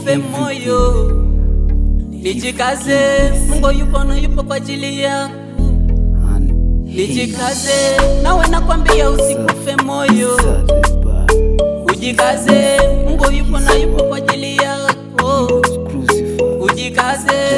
usikufe moyo. Nijikaze, Mungu yupo kwa ajili yako. Nijikaze, nawe nakwambia usikufe moyo. Ujikaze, Mungu yupo kwa ajili yako. Ujikaze.